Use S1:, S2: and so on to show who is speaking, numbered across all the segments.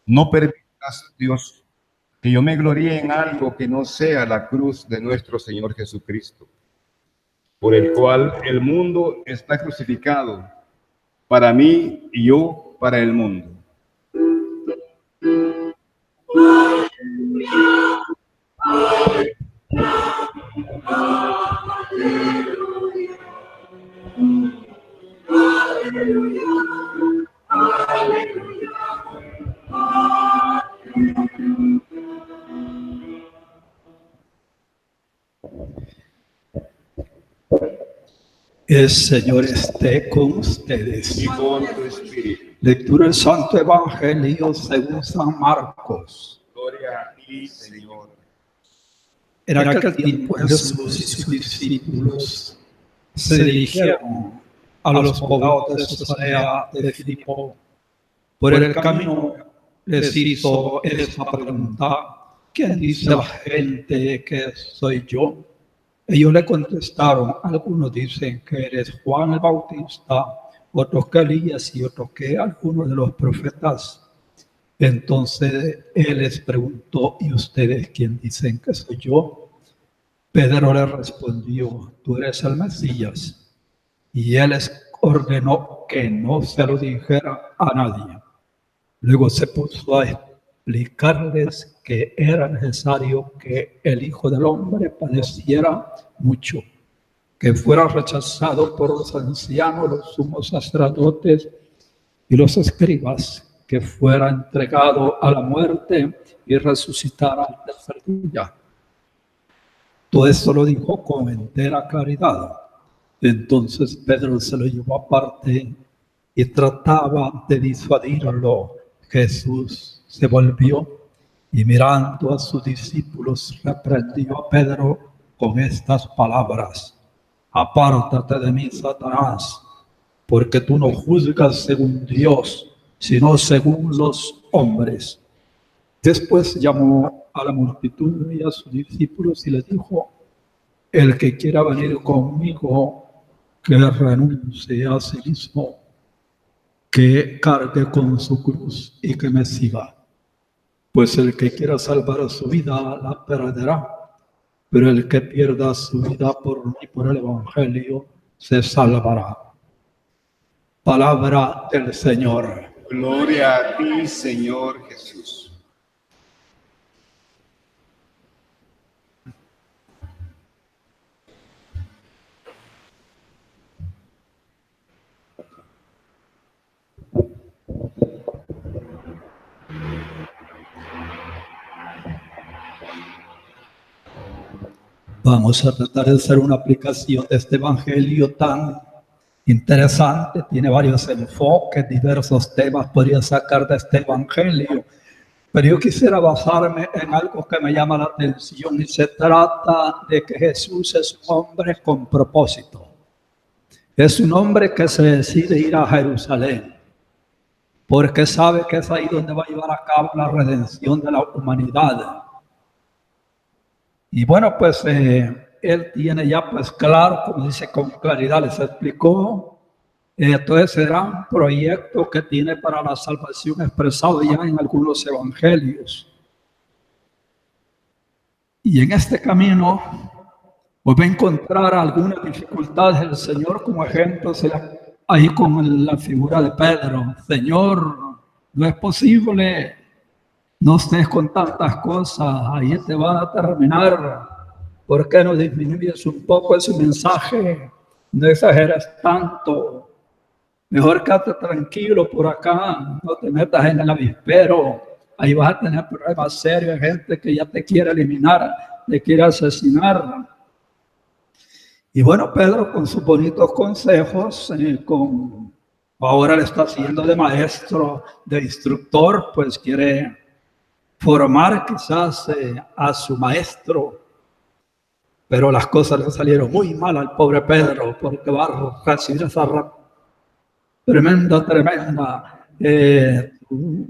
S1: No permitas, Dios, que yo me gloríe en algo que no sea la cruz de nuestro Señor Jesucristo, por el cual el mundo está crucificado, para mí y yo para el mundo.
S2: El Señor esté con ustedes.
S1: Y con tu espíritu.
S2: Lectura del Santo Evangelio según San Marcos.
S1: Gloria a ti, Señor.
S2: En aquel tiempo Jesús y sus discípulos se dirigieron a los poblados de Cesarea de Filipo. Por el camino les hizo esta pregunta: ¿quién dice la gente que soy yo? Ellos le contestaron: algunos dicen que eres Juan el Bautista, otros que Elías y otros que algunos de los profetas. Entonces él les preguntó: ¿y ustedes quién dicen que soy yo? Pedro le respondió: tú eres el Mesías. Y él les ordenó que no se lo dijera a nadie. Luego se puso a explicarles que era necesario que el Hijo del Hombre padeciera mucho, que fuera rechazado por los ancianos, los sumos sacerdotes y los escribas, que fuera entregado a la muerte y resucitara al tercer día. Todo esto lo dijo con entera claridad. Entonces Pedro se lo llevó aparte y trataba de disuadirlo. Jesús se volvió y mirando a sus discípulos reprendió a Pedro con estas palabras: apártate de mí, Satanás, porque tú no juzgas según Dios, sino según los hombres. Después llamó a la multitud y a sus discípulos y les dijo: el que quiera venir conmigo, que renuncie a sí mismo, que cargue con su cruz y que me siga. Pues el que quiera salvar su vida la perderá, pero el que pierda su vida por mí, por el Evangelio, se salvará. Palabra del Señor.
S1: Gloria a ti, Señor Jesús.
S2: Vamos a tratar de hacer una aplicación de este Evangelio tan interesante. Tiene varios enfoques, diversos temas podría sacar de este Evangelio. Pero yo quisiera basarme en algo que me llama la atención y se trata de que Jesús es un hombre con propósito. Es un hombre que se decide ir a Jerusalén porque sabe que es ahí donde va a llevar a cabo la redención de la humanidad. Y bueno, pues él tiene ya pues claro, como dice con claridad, les explicó todo ese gran proyecto que tiene para la salvación expresado ya en algunos evangelios. Y en este camino pues va a encontrar algunas dificultades el Señor, como ejemplo ahí con la figura de Pedro. Señor, no es posible, no estés con tantas cosas, ahí te van a terminar. ¿Por qué no disminuyes un poco ese mensaje? No exageras tanto. Mejor quédate tranquilo por acá, no te metas en el avispero. Ahí vas a tener problemas serios, gente que ya te quiere eliminar, te quiere asesinar. Y bueno, Pedro con sus bonitos consejos, ahora le está haciendo de maestro, de instructor, pues quiere formar quizás a su maestro. Pero las cosas le salieron muy mal al pobre Pedro, porque va a recibir esa tremenda. Tú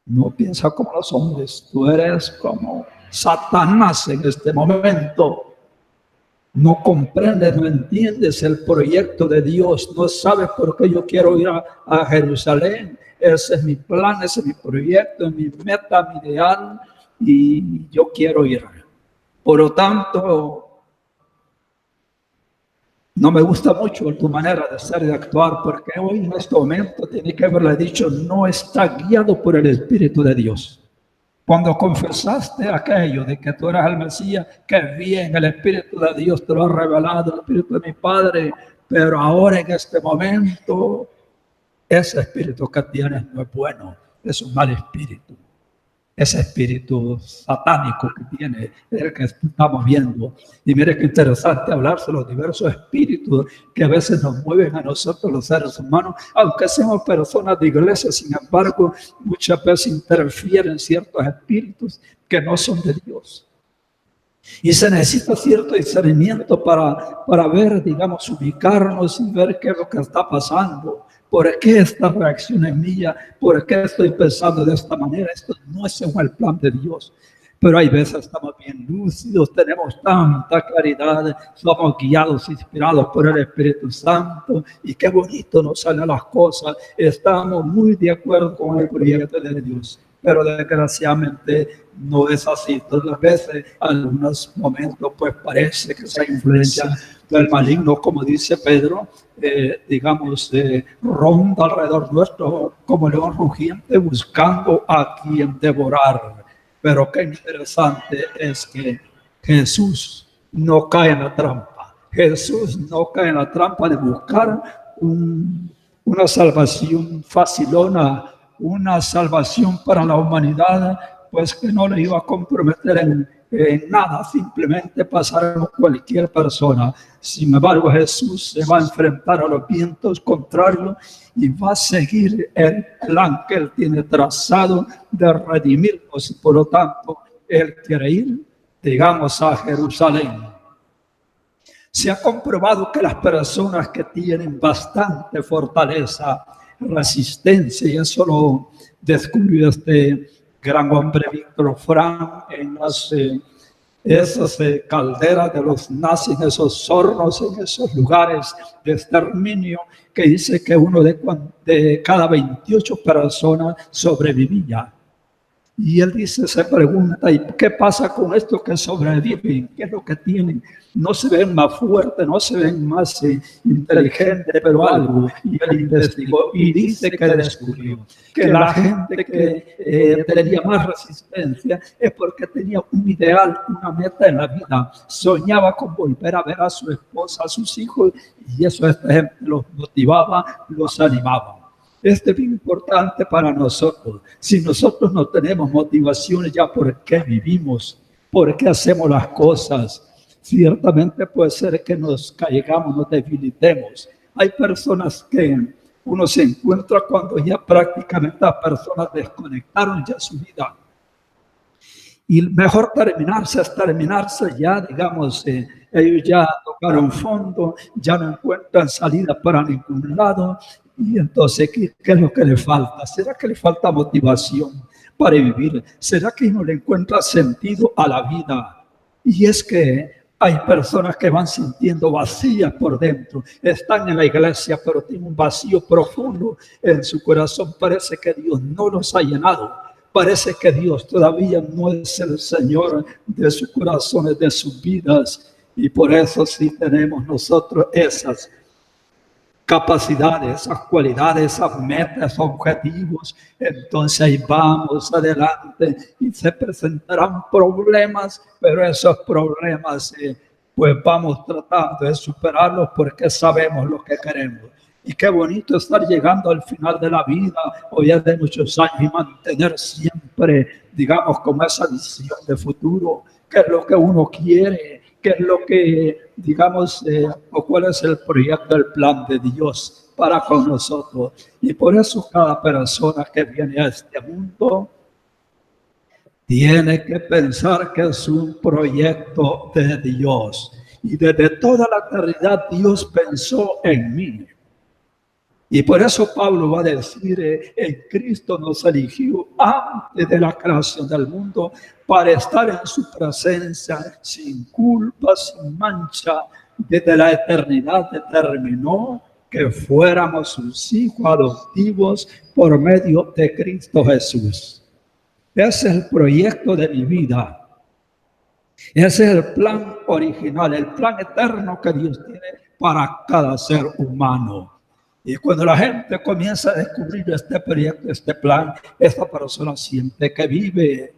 S2: no piensas como los hombres, tú eres como Satanás en este momento. no comprendes, no entiendes el proyecto de Dios, no sabes por qué yo quiero ir a Jerusalén. Ese es mi plan, ese es mi proyecto, mi meta, mi ideal, y yo quiero ir. Por lo tanto, no me gusta mucho tu manera de ser y de actuar, porque hoy en este momento tiene que haberle dicho, no está guiado por el Espíritu de Dios. Cuando confesaste aquello de que tú eras el Mesías, que bien, el Espíritu de Dios te lo ha revelado, el Espíritu de mi Padre, pero ahora en este momento, ese espíritu que tienes no es bueno, es un mal espíritu. Ese espíritu satánico que tiene, es el que estamos viendo. Y mire qué interesante hablar sobre los diversos espíritus que a veces nos mueven a nosotros los seres humanos, aunque seamos personas de iglesia, sin embargo, muchas veces interfieren ciertos espíritus que no son de Dios. Y se necesita cierto discernimiento para ver, digamos, ubicarnos y ver qué es lo que está pasando. ¿Por qué esta reacción es mía? ¿Por qué estoy pensando de esta manera? Esto no es según el plan de Dios. Pero hay veces estamos bien lúcidos, tenemos tanta claridad, somos guiados, inspirados por el Espíritu Santo. Y qué bonito nos salen las cosas. Estamos muy de acuerdo con el proyecto de Dios. Pero desgraciadamente no es así. Todas las veces, en algunos momentos, pues parece que esa influencia del maligno, como dice Pedro, ronda alrededor nuestro como león rugiente buscando a quien devorar. Pero qué interesante es que Jesús no cae en la trampa. Jesús no cae en la trampa de buscar una salvación facilona, una salvación para la humanidad, pues que no le iba a comprometer en nada, simplemente pasar a cualquier persona. Sin embargo, Jesús se va a enfrentar a los vientos contrarios y va a seguir el plan que Él tiene trazado de redimirnos. Y por lo tanto, Él quiere ir, digamos, a Jerusalén. Se ha comprobado que las personas que tienen bastante fortaleza, resistencia, y eso lo descubrió este gran hombre Víctor Frank en esas calderas de los nazis, en esos hornos, en esos lugares de exterminio, que dice que uno de cada 28 personas sobrevivía. Y él dice, se pregunta, ¿y qué pasa con estos que sobreviven? ¿Qué es lo que tienen? No se ven más fuertes, no se ven más inteligentes, pero algo. Y él investigó y dice que descubrió que la gente que tenía más resistencia es porque tenía un ideal, una meta en la vida. Soñaba con volver a ver a su esposa, a sus hijos, y eso a esta gente los motivaba, los animaba. Esto es bien importante para nosotros. Si nosotros no tenemos motivaciones ya por qué vivimos, por qué hacemos las cosas, ciertamente puede ser que nos caigamos, nos debilitemos. Hay personas que uno se encuentra cuando ya prácticamente las personas desconectaron ya su vida. Y mejor terminarse es terminarse ya, digamos, ellos ya tocaron fondo, ya no encuentran salida para ningún lado. Y entonces, ¿qué es lo que le falta? ¿Será que le falta motivación para vivir? ¿Será que no le encuentra sentido a la vida? Y es que hay personas que van sintiendo vacías por dentro. Están en la iglesia, pero tienen un vacío profundo en su corazón. Parece que Dios no los ha llenado. Parece que Dios todavía no es el Señor de sus corazones, de sus vidas. Y por eso sí tenemos nosotros esas capacidades, esas cualidades, esas metas, objetivos. Entonces ahí vamos adelante y se presentarán problemas, pero esos problemas pues vamos tratando de superarlos porque sabemos lo que queremos. Y qué bonito estar llegando al final de la vida o ya de muchos años y mantener siempre, digamos, como esa visión de futuro, qué es lo que uno quiere, qué es lo que, digamos, o cuál es el proyecto, el plan de Dios para con nosotros. Y por eso cada persona que viene a este mundo tiene que pensar que es un proyecto de Dios. Y desde toda la eternidad Dios pensó en mí. Y por eso Pablo va a decir, en Cristo nos eligió antes de la creación del mundo para estar en su presencia sin culpa, sin mancha. Desde la eternidad determinó que fuéramos sus hijos adoptivos por medio de Cristo Jesús. Ese es el proyecto de mi vida. Ese es el plan original, el plan eterno que Dios tiene para cada ser humano. Y cuando la gente comienza a descubrir este proyecto, este plan, esta persona siente que vive.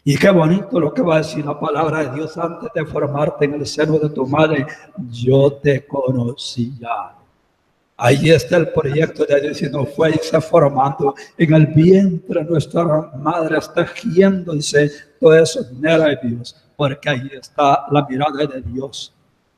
S2: Y qué bonito lo que va a decir la palabra de Dios: antes de formarte en el seno de tu madre, yo te conocía. Ahí está el proyecto de Dios, y nos fue formando en el vientre. Nuestra madre está tejiendo, dice, todo eso era de Dios, porque ahí está la mirada de Dios.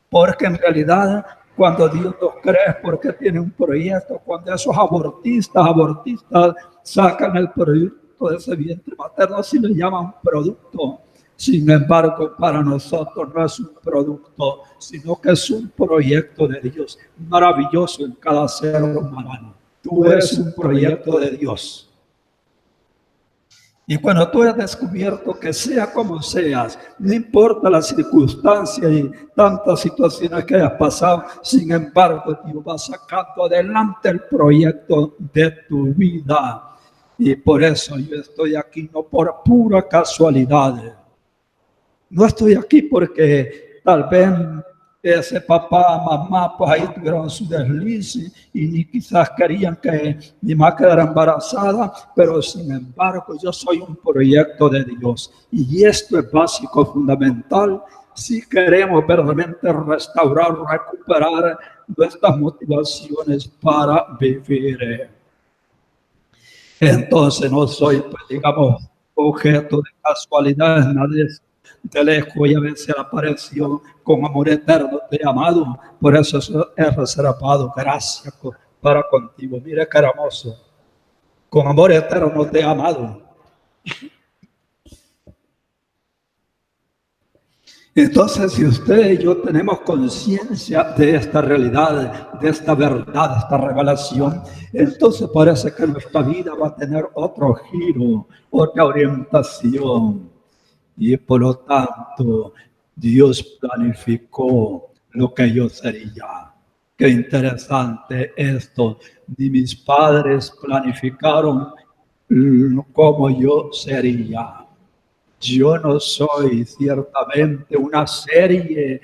S2: Porque en realidad, cuando Dios nos cree, porque tiene un proyecto. Cuando esos abortistas sacan el producto de ese vientre materno, así le llaman producto. Sin embargo, para nosotros no es un producto, sino que es un proyecto de Dios maravilloso en cada ser humano. Tú eres un proyecto de Dios. Y cuando tú has descubierto que sea como seas, no importa la circunstancia y tantas situaciones que hayas pasado, sin embargo, Dios va sacando adelante el proyecto de tu vida. Y por eso yo estoy aquí, no por pura casualidad. No estoy aquí porque tal vez ese papá, mamá, pues ahí tuvieron su desliz y quizás querían que mi mamá quedara embarazada, pero sin embargo yo soy un proyecto de Dios. Y esto es básico, fundamental, si queremos verdaderamente restaurar, recuperar nuestras motivaciones para vivir. Entonces no soy, pues, digamos, objeto de casualidades, nadie de lejos y a veces apareció con amor eterno, te he amado, por eso es reservado, gracias para contigo. Mira qué hermoso, con amor eterno te he amado. Entonces, si usted y yo tenemos conciencia de esta realidad, de esta verdad, de esta revelación, entonces parece que nuestra vida va a tener otro giro, otra orientación. Y por lo tanto, Dios planificó lo que yo sería. Qué interesante esto. Ni mis padres planificaron cómo yo sería. Yo no soy ciertamente una serie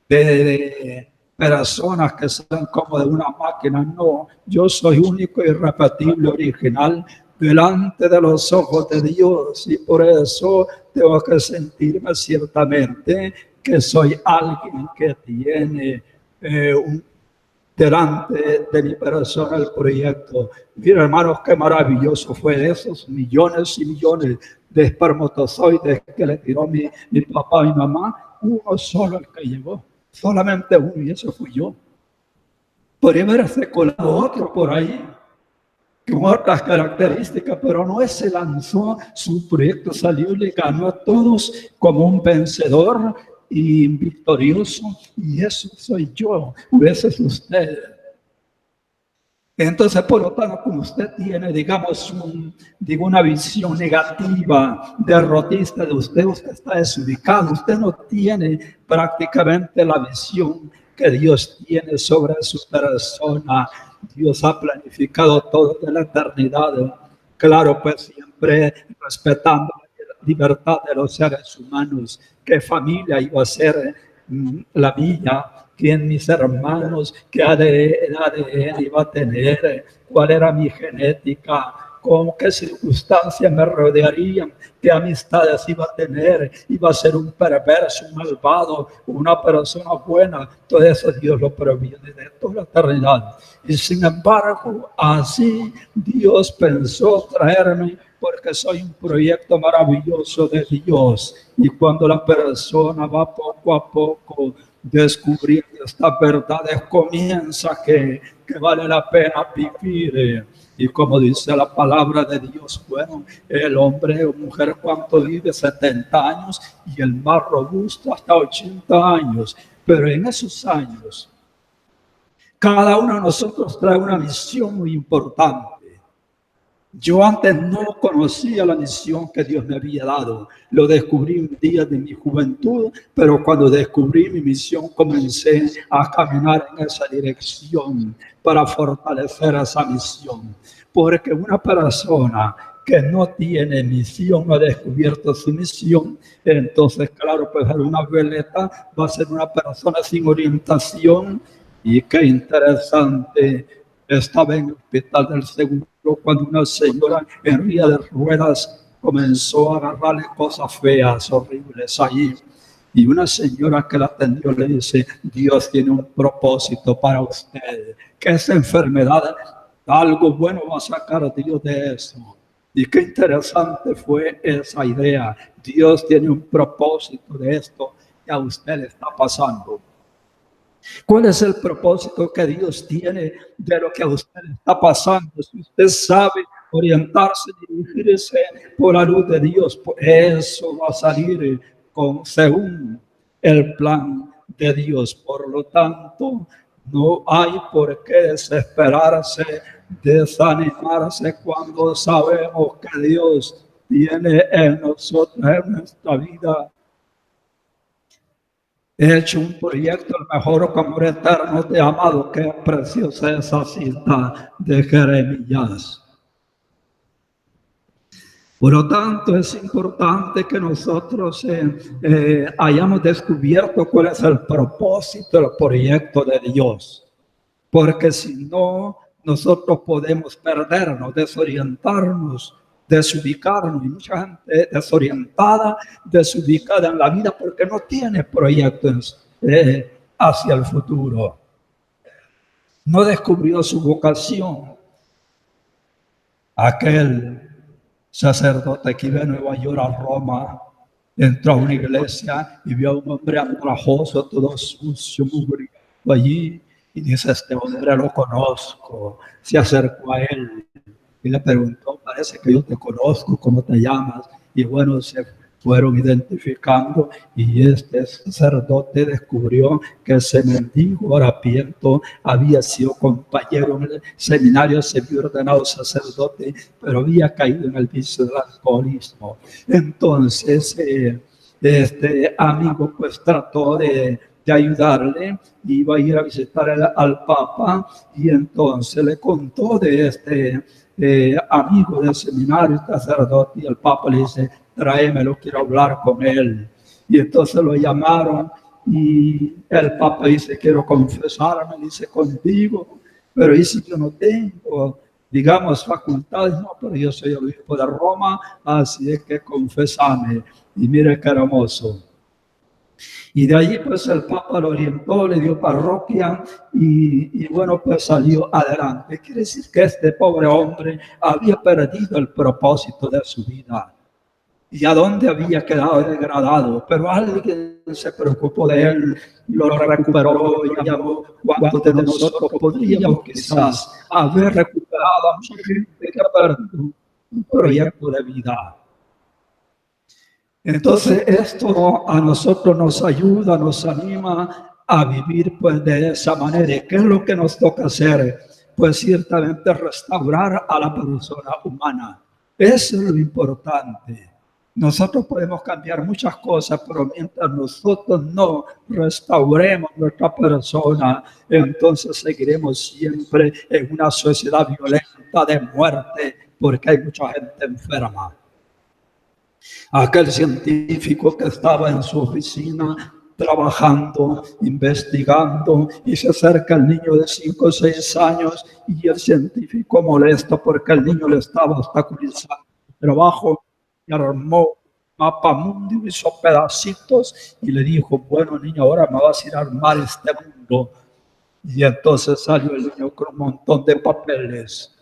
S2: de personas que son como de una máquina. No, yo soy único, irrepetible, original, delante de los ojos de Dios, y por eso tengo que sentirme ciertamente que soy alguien que tiene delante de mi persona el proyecto. Mira, hermanos, qué maravilloso fue esos millones y millones de espermatozoides que le tiró mi papá y mi mamá. Uno solo el que llegó, solamente uno, y eso fui yo. Podría haberse colado otro por ahí con otras características, pero no, se lanzó, su proyecto salió y le ganó a todos como un vencedor y victorioso, y eso soy yo, ese es usted. Entonces, por lo tanto, como usted tiene, digamos, una visión negativa, derrotista de usted, usted está desubicado, usted no tiene prácticamente la visión que Dios tiene sobre su persona. Dios ha planificado todo de la eternidad, claro, pues siempre respetando la libertad de los seres humanos. ¿Qué familia iba a ser la mía? ¿Quién mis hermanos? ¿Qué ADN iba a tener? ¿Cuál era mi genética? ¿Con qué circunstancias me rodearían? ¿Qué amistades iba a tener? ¿Iba a ser un perverso, un malvado, una persona buena? Todo eso Dios lo previene de toda la eternidad. Y sin embargo, así Dios pensó traerme, porque soy un proyecto maravilloso de Dios. Y cuando la persona va poco a poco descubriendo estas verdades, comienza que vale la pena vivir. Y como dice la palabra de Dios, bueno, el hombre o mujer, ¿cuánto vive? 70 años, y el más robusto hasta 80 años. Pero en esos años Cada uno de nosotros trae una misión muy importante. Yo antes no conocía la misión que Dios me había dado. Lo descubrí un día de mi juventud, pero cuando descubrí mi misión comencé a caminar en esa dirección para fortalecer esa misión. Porque una persona que no tiene misión, no ha descubierto su misión, entonces, claro, pues una veleta va a ser una persona sin orientación. Y qué interesante, estaba en el hospital del Seguro cuando una señora en silla de ruedas comenzó a agarrarle cosas feas, horribles allí. Y una señora que la atendió le dice, Dios tiene un propósito para usted, que esa enfermedad, algo bueno va a sacar Dios de eso. Y qué interesante fue esa idea. Dios tiene un propósito de esto que a usted le está pasando. ¿Cuál es el propósito que Dios tiene de lo que a usted le está pasando? Si usted sabe orientarse, dirigirse por la luz de Dios, pues eso va a salir según el plan de Dios. Por lo tanto, no hay por qué desesperarse, desanimarse cuando sabemos que Dios tiene en nosotros, en nuestra vida, he hecho un proyecto, el mejor amor eterno de amado. Qué preciosa esa cita de Jeremías. Por lo tanto, es importante que nosotros hayamos descubierto cuál es el propósito del proyecto de Dios. Porque si no, nosotros podemos perdernos, desorientarnos, desubicarnos. Y mucha gente desorientada, desubicada en la vida porque no tiene proyectos hacia el futuro. No descubrió su vocación. Aquel sacerdote que iba a Nueva York, a Roma, entró a una iglesia y vio a un hombre andrajoso, todo sucio, mugriento allí, y dice, este hombre lo conozco. Se acercó a él y le preguntó, parece que yo te conozco, ¿cómo te llamas? Y bueno, se fueron identificando, y este sacerdote descubrió que ese mendigo harapiento había sido compañero en el seminario, se había ordenado sacerdote, pero había caído en el vicio del alcoholismo. Entonces, este amigo pues trató de ayudarle, iba a ir a visitar al Papa, y entonces le contó de este amigo del seminario, sacerdote, y el Papa le dice, tráemelo, quiero hablar con él. Y entonces lo llamaron, y el Papa dice, quiero confesarme, dice, contigo, pero dice, yo no tengo, digamos, facultades, no, pero yo soy el obispo de Roma, así es que confesame. Y mire qué hermoso. Y de allí pues el Papa lo orientó, le dio parroquia, y bueno, pues salió adelante. Quiere decir que este pobre hombre había perdido el propósito de su vida. ¿Y a dónde había quedado degradado? Pero alguien se preocupó de él, lo recuperó y llamó. ¿Cuántos de nosotros podríamos quizás haber recuperado a mucha gente que ha perdido un proyecto de vida? Entonces esto a nosotros nos ayuda, nos anima a vivir pues de esa manera. ¿Y qué es lo que nos toca hacer? Pues ciertamente restaurar a la persona humana. Eso es lo importante. Nosotros podemos cambiar muchas cosas, pero mientras nosotros no restauremos nuestra persona, entonces seguiremos siempre en una sociedad violenta de muerte, porque hay mucha gente enferma. Aquel científico que estaba en su oficina trabajando, investigando, y se acerca el niño de 5 o 6 años, y el científico molesto porque el niño le estaba obstaculizando el trabajo, y armó mapa mundo, hizo pedacitos y le dijo, bueno niño, ahora me vas a ir a armar este mundo. Y entonces salió el niño con un montón de papeles.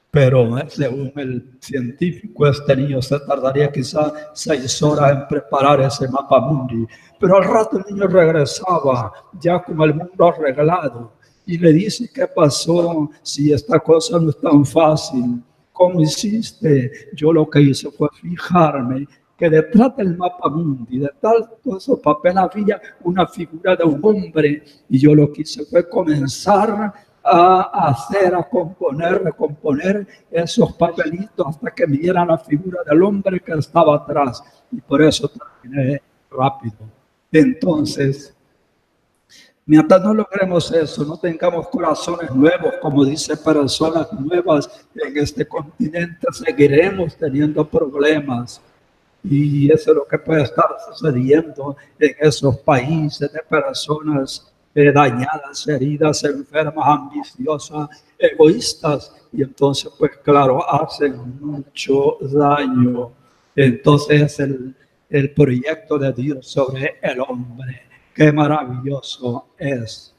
S2: Pero según el científico, este niño se tardaría quizás 6 horas en preparar ese mapa mundi. Pero al rato el niño regresaba ya con el mundo arreglado y le dice, ¿qué pasó? Si esta cosa no es tan fácil, ¿cómo hiciste? Yo lo que hice fue fijarme que detrás del mapa mundi, de todo ese papel, había una figura de un hombre, y yo lo que hice fue comenzar a hacer, a componer, recomponer esos papelitos hasta que me dieran la figura del hombre que estaba atrás. Y por eso terminé rápido. Entonces, mientras no logremos eso, no tengamos corazones nuevos, como dice, personas nuevas en este continente, seguiremos teniendo problemas. Y eso es lo que puede estar sucediendo en esos países de personas dañadas, heridas, enfermas, ambiciosas, egoístas. Y entonces, pues claro, hacen mucho daño. Entonces, el proyecto de Dios sobre el hombre, qué maravilloso es.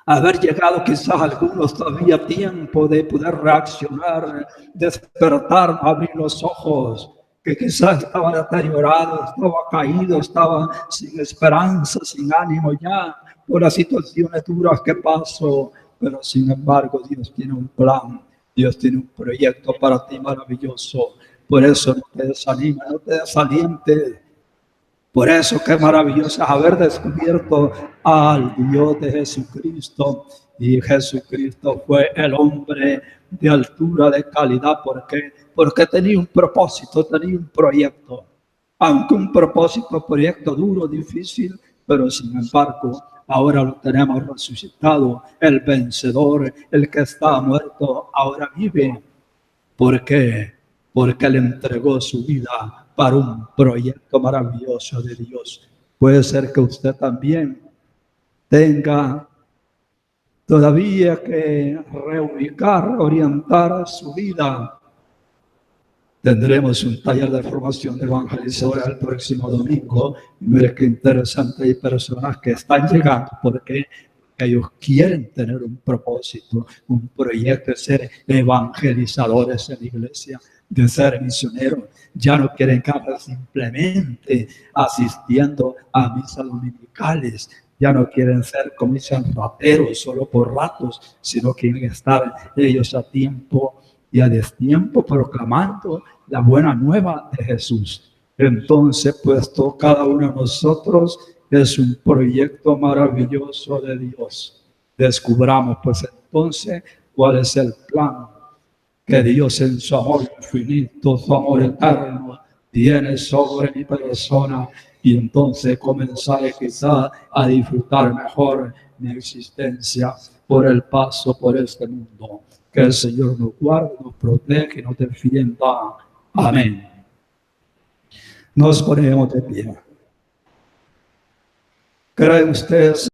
S2: Haber llegado quizás algunos todavía tiempo de poder reaccionar, despertar, abrir los ojos, que quizás estaba deteriorado, estaba caído, estaba sin esperanza, sin ánimo ya por las situaciones duras que pasó, pero sin embargo Dios tiene un plan, Dios tiene un proyecto para ti maravilloso. Por eso no te desanimes, no te desalientes. Por eso qué maravilloso es haber descubierto al Dios de Jesucristo. Y Jesucristo fue el hombre de altura, de calidad. ¿Por qué? Porque tenía un propósito, tenía un proyecto. Aunque un propósito, proyecto duro, difícil, pero sin embargo, ahora lo tenemos resucitado. El vencedor, el que estaba muerto, ahora vive. ¿Por qué? Porque Él entregó su vida para un proyecto maravilloso de Dios. Puede ser que usted también tenga todavía que reubicar, orientar su vida. Tendremos un taller de formación de evangelizadores el próximo domingo. Y mire qué interesante, hay personas que están llegando porque ellos quieren tener un propósito, un proyecto de ser evangelizadores en la iglesia, de ser misioneros. Ya no quieren quedar simplemente asistiendo a misas dominicales. Ya no quieren ser, como dicen, rateros solo por ratos, sino quieren estar ellos a tiempo y a destiempo proclamando la buena nueva de Jesús. Entonces, puesto cada uno de nosotros es un proyecto maravilloso de Dios. Descubramos pues entonces cuál es el plan que Dios en su amor infinito, su amor eterno, tiene sobre mi persona, y entonces comenzaré quizá a disfrutar mejor mi existencia por el paso por este mundo. Que el Señor nos guarde, nos protege y nos defienda. Amén. Nos ponemos de pie. ¿Creen ustedes